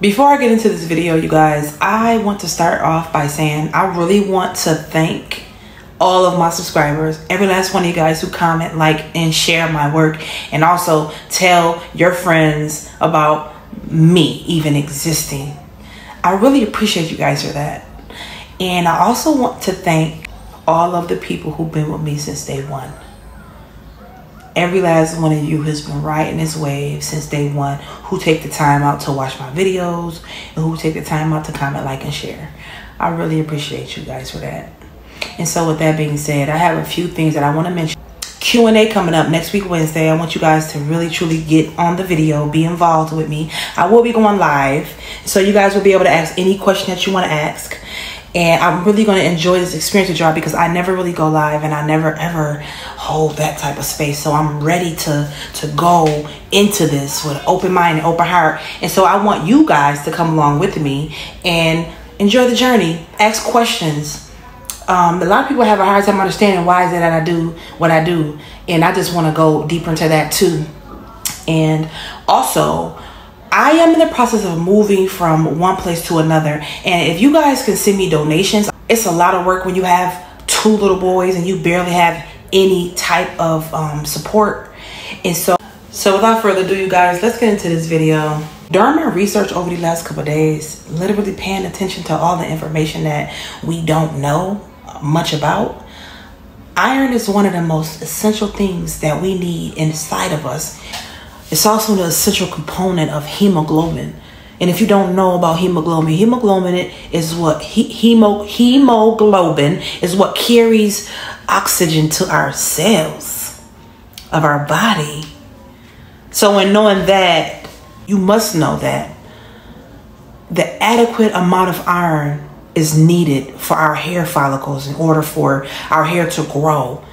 Before I get into this video, you guys, I want to start off by saying I really want to thank all of my subscribers, every last one of you guys who comment, like, and share my work, and also tell your friends about me even existing. I really appreciate you guys for that. And I also want to thank all of the people who've been with me since day one. Every last one of you has been riding this wave since day one, who take the time out to watch my videos and who take the time out to comment, like, and share. I really appreciate you guys for that. And so with that being said, I have a few things that I want to mention. Q&A coming up next week, Wednesday. I want you guys to really, truly get on the video, be involved with me. I will be going live, so you guys will be able to ask any question that you want to ask. And I'm really going to enjoy this experience with y'all because I never really go live and I never ever hold that type of space. So I'm ready to go into this with an open mind and open heart. And so I want you guys to come along with me and enjoy the journey. Ask questions. A lot of people have a hard time understanding why is it that I do what I do. And I just want to go deeper into that too. And also, I am in the process of moving from one place to another. And if you guys can send me donations, it's a lot of work when you have 2 little boys and you barely have any type of support. And so without further ado, you guys, let's get into this video. During my research over the last couple of days, literally paying attention to all the information that we don't know much about, iron is one of the most essential things that we need inside of us. It's also an essential component of hemoglobin. And if you don't know about hemoglobin, hemoglobin is what hemoglobin is what carries oxygen to our cells of our body. So in knowing that, you must know that the adequate amount of iron is needed for our hair follicles in order for our hair to grow.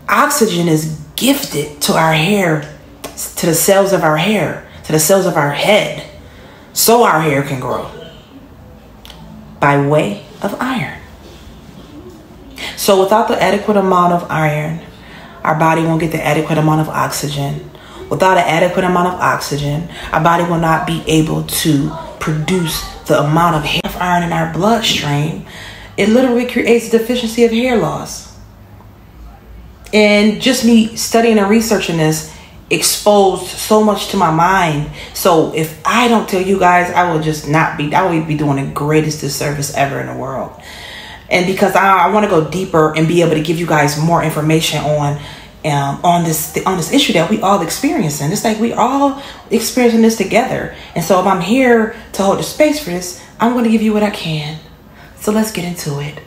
Oxygen is gifted to our hair, to the cells of our hair, to the cells of our head, so our hair can grow by way of iron. So without the adequate amount of iron, our body won't get the adequate amount of oxygen. Without an adequate amount of oxygen, our body will not be able to produce the amount of iron in our bloodstream. It literally creates a deficiency of hair loss. And just me studying and researching this exposed so much to my mind. So if I don't tell you guys, I would be doing the greatest disservice ever in the world. And because I want to go deeper and be able to give you guys more information on this issue that we all experiencing. It's like we all experiencing this together. And so if I'm here to hold the space for this, I'm going to give you what I can. So let's get into it.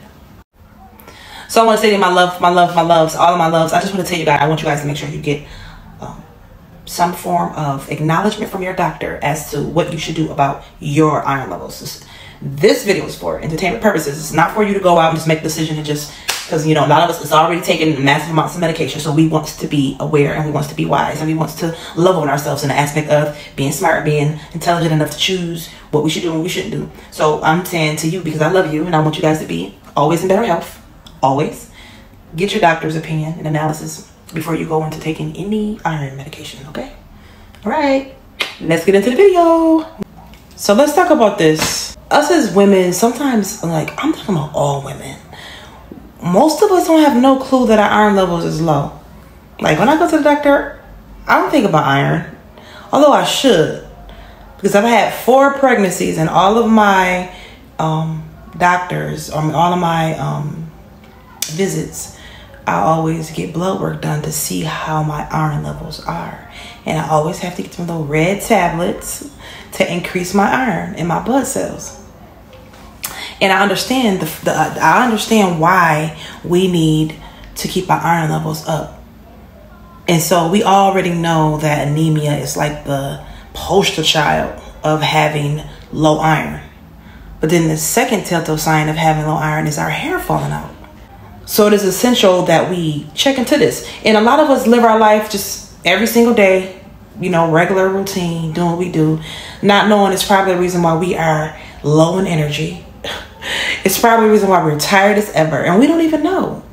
So I want to say to my loves, all of my loves. I just want to tell you guys, I want you guys to make sure you get some form of acknowledgement from your doctor as to what you should do about your iron levels. This video is for entertainment purposes. It's not for you to go out and just make a decision and just, because, you know, a lot of us is already taking massive amounts of medication. So we want to be aware and we want to be wise and we want to love on ourselves in the aspect of being smart, being intelligent enough to choose what we should do and what we shouldn't do. So I'm saying to you, because I love you and I want you guys to be always in better health, always get your doctor's opinion and analysis before you go into taking any iron medication, okay? All right, let's get into the video. So let's talk about this. Us as women, sometimes, like, I'm talking about all women, most of us don't have no clue that our iron levels is low. Like, when I go to the doctor, I don't think about iron, although I should, because I've had 4 pregnancies and all of my doctors, all of my visits, I always get blood work done to see how my iron levels are. And I always have to get some little red tablets to increase my iron in my blood cells. And I understand I understand why we need to keep our iron levels up. And so we already know that anemia is like the poster child of having low iron. But then the second telltale sign of having low iron is our hair falling out. So it is essential that we check into this. And a lot of us live our life just every single day, you know, regular routine, doing what we do, not knowing it's probably the reason why we are low in energy. It's probably the reason why we're tired as ever, and we don't even know.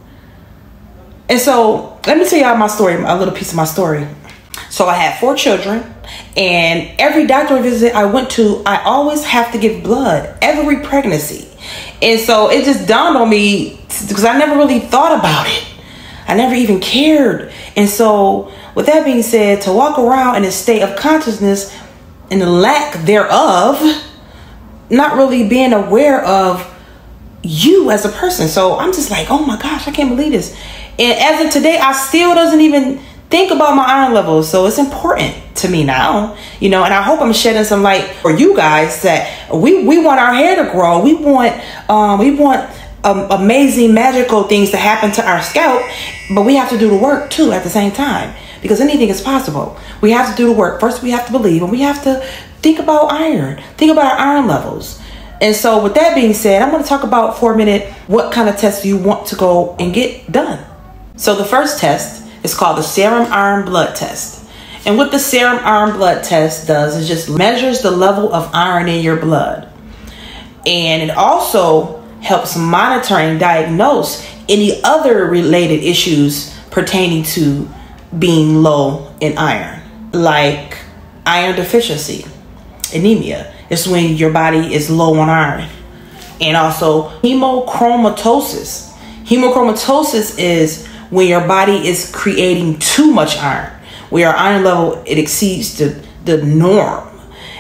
And so let me tell y'all my story, a little piece of my story. So So I had 4 children, and every doctor visit I went to, I always have to give blood every pregnancy. And so it just dawned on me, because I never really thought about it. I never even cared. And so with that being said, to walk around in a state of consciousness and the lack thereof, not really being aware of you as a person. So I'm just like, oh my gosh, I can't believe this. And as of today, I still doesn't even think about my iron levels. So it's important to me now, you know, and I hope I'm shedding some light for you guys that we want our hair to grow. We want amazing, magical things to happen to our scalp, but we have to do the work too at the same time, because anything is possible. We have to do the work. First, we have to believe, and we have to think about iron. Think about our iron levels. And so with that being said, I'm going to talk about for a minute what kind of tests you want to go and get done. So the first test is called the serum iron blood test. And what the serum iron blood test does is just measures the level of iron in your blood. And it also helps monitor and diagnose any other related issues pertaining to being low in iron, like iron deficiency, anemia. It's when your body is low on iron. And also hemochromatosis. Hemochromatosis is when your body is creating too much iron, where your iron level, it exceeds the norm.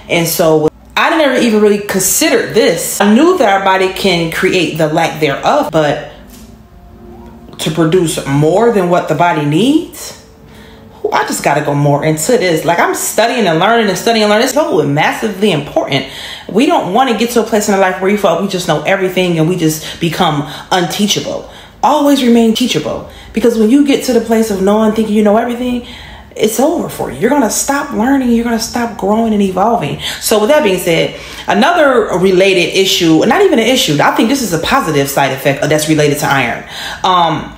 And so I never even really considered this. I knew that our body can create the lack thereof, but to produce more than what the body needs, I just got to go more into this. Like, I'm studying and learning and studying and learning. It's so massively important. We don't want to get to a place in our life where we feel like we just know everything and we just become unteachable. Always remain teachable, because when you get to the place of knowing, thinking you know everything, it's over for you. You're going to stop learning. You're going to stop growing and evolving. So with that being said, another related issue, not even an issue, I think this is a positive side effect that's related to iron.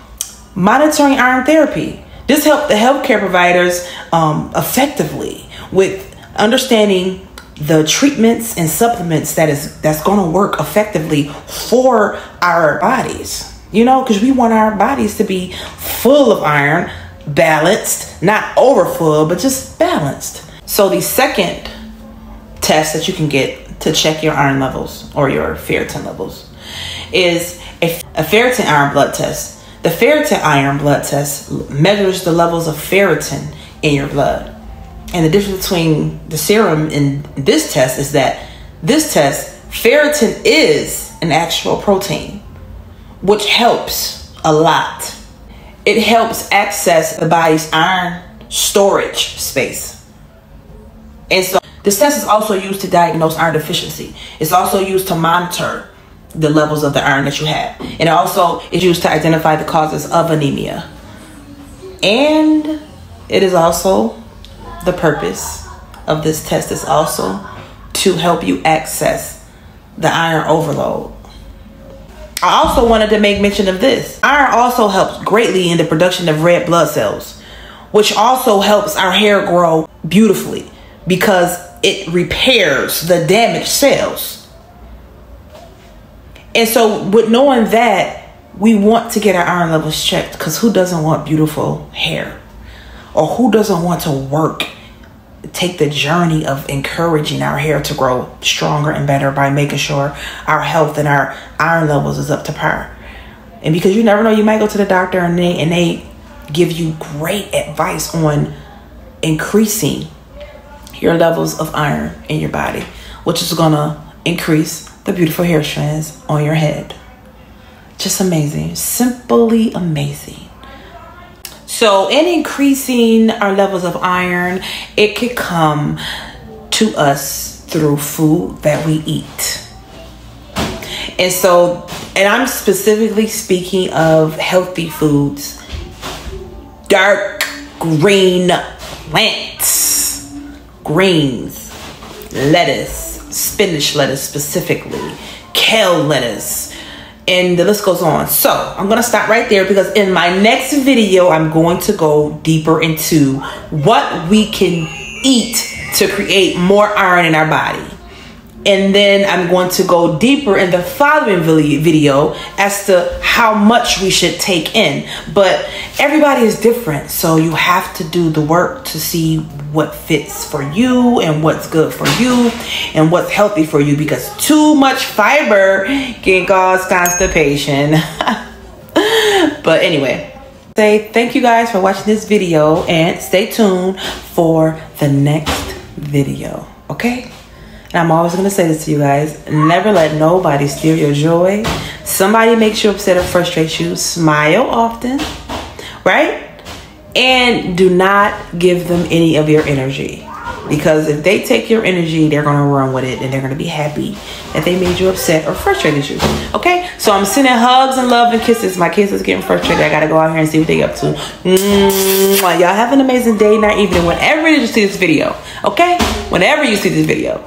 Monitoring iron therapy. This helped the healthcare providers effectively with understanding the treatments and supplements that's going to work effectively for our bodies. You know, because we want our bodies to be full of iron, balanced, not over full, but just balanced. So the second test that you can get to check your iron levels or your ferritin levels is a ferritin iron blood test. The ferritin iron blood test measures the levels of ferritin in your blood. And the difference between the serum and this test is that this test, ferritin is an actual protein, which helps a lot. It helps access the body's iron storage space. And so this test is also used to diagnose iron deficiency. It's also used to monitor the levels of the iron that you have. And it also is used to identify the causes of anemia. And it is also, the purpose of this test is also to help you access the iron overload. I also wanted to make mention of this. Iron also helps greatly in the production of red blood cells, which also helps our hair grow beautifully because it repairs the damaged cells. And so with knowing that, we want to get our iron levels checked, because who doesn't want beautiful hair? Or who doesn't want to work, take the journey of encouraging our hair to grow stronger and better by making sure our health and our iron levels is up to par? And because you never know, you might go to the doctor and they give you great advice on increasing your levels of iron in your body, which is gonna increase the beautiful hair strands on your head. Just amazing, simply amazing. So in increasing our levels of iron, it could come to us through food that we eat. And I'm specifically speaking of healthy foods, dark green plants, greens, lettuce, spinach lettuce specifically, kale lettuce, and the list goes on. So I'm going to stop right there, because in my next video, I'm going to go deeper into what we can eat to create more iron in our body. And then I'm going to go deeper in the following video as to how much we should take in. But everybody is different, so you have to do the work to see what fits for you and what's good for you and what's healthy for you, because too much fiber can cause constipation. But anyway, thank you guys for watching this video, and stay tuned for the next video, okay? And I'm always going to say this to you guys: never let nobody steal your joy. Somebody makes you upset or frustrates you, smile often, right? And do not give them any of your energy, because if they take your energy, they're going to run with it, and they're going to be happy that they made you upset or frustrated you. Okay, so I'm sending hugs and love and kisses. My kids is getting frustrated. I got to go out here and see what they up to. Y'all have an amazing day, night, evening, whenever you see this video. Okay, whenever you see this video.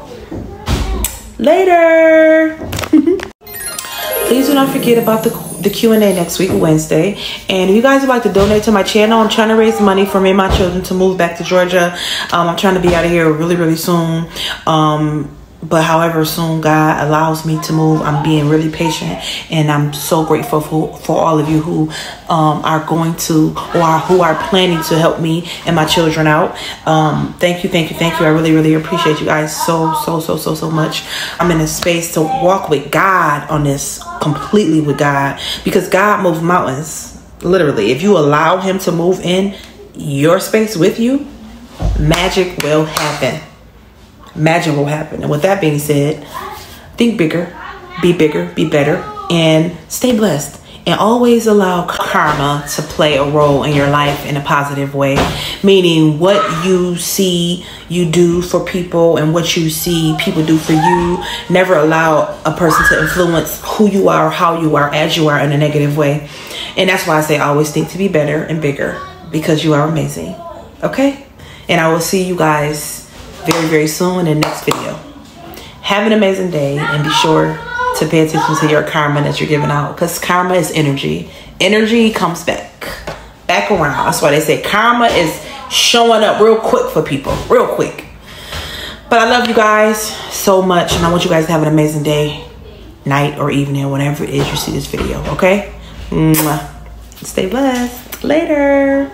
Later. Please do not forget about the Q&A next week, Wednesday. And if you guys would like to donate to my channel, I'm trying to raise money for me and my children to move back to Georgia. I'm trying to be out of here really, really soon. But however soon God allows me to move, I'm being really patient, and I'm so grateful for all of you who are going to, or who are planning to help me and my children out. Thank you. I really, really appreciate you guys so much. I'm in a space to walk with God on this, completely with God, because God moves mountains. Literally, if you allow him to move in your space with you, magic will happen. Magic will happen. And with that being said, think bigger, be better, and stay blessed. And always allow karma to play a role in your life in a positive way. Meaning, what you see you do for people and what you see people do for you, never allow a person to influence who you are, how you are, as you are, in a negative way. And that's why I say always think to be better and bigger, because you are amazing. Okay? And I will see you guys very soon in the next video. Have an amazing day, and be sure to pay attention to your karma that you're giving out, because karma is energy. Energy comes back around. That's why they say karma is showing up real quick for people, real quick. But I love you guys so much, and I want you guys to have an amazing day, night, or evening, whatever it is you see this video. Okay? Mwah. Stay blessed. Later.